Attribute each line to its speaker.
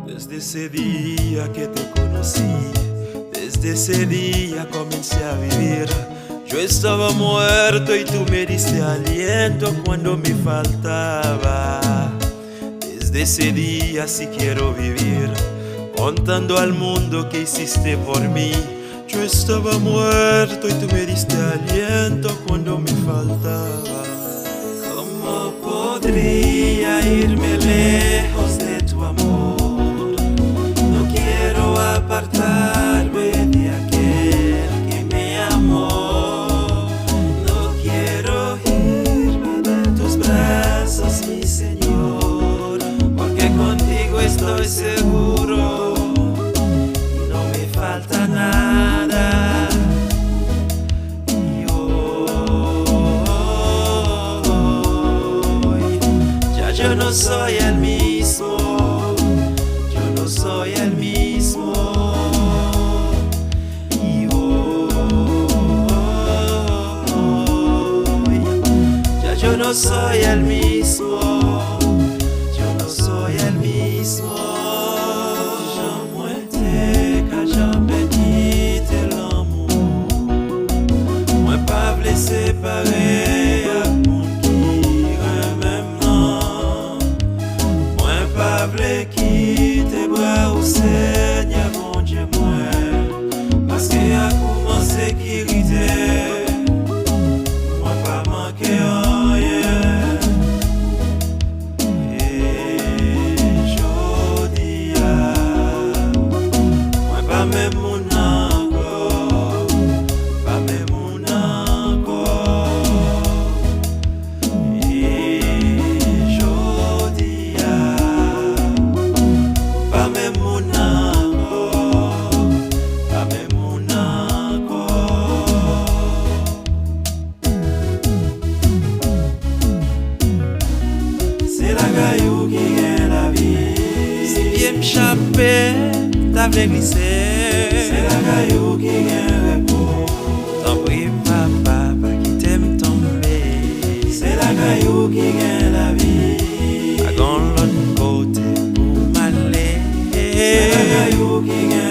Speaker 1: Desde ese día que te conocí, desde ese día comencé a vivir. Yo estaba muerto y tú me diste aliento cuando me faltaba. Desde ese día sí quiero vivir, contando al mundo que hiciste por mí. Yo estaba muerto y tú me diste aliento cuando me faltaba. ¿Cómo podría irme lejos de tu amor? No quiero apartarme de aquel que me amó. No quiero irme de tus brazos, mi Señor, porque contigo estoy seguro y no me falta nada. Y hoy ya yo no soy el mismo. Yo no soy el mismo. Y hoy ya yo no soy el mismo. Yo no soy el mismo. J'aimerais que jamais quitter l'amour. Moi pas vle séparer à mon qui maintenant. Moi pas vle quitter bras au Seigneur mon Dieu moi. Parce que a commencé sécurité. Moi pas manquer rien. Même mon encore, pas même mon encore. Et jodi pas même mon encore, pas même mon encore. C'est la caillou qui gagne la vie. Si bien m'échapper, t'as glissé. C'est la caillou qui gagne repos. T'en prie papa, pas quitter me tomber. C'est la caillou qui gagne la vie. Pas gon l'autre côté pour m'aller. C'est la caillou qui gagne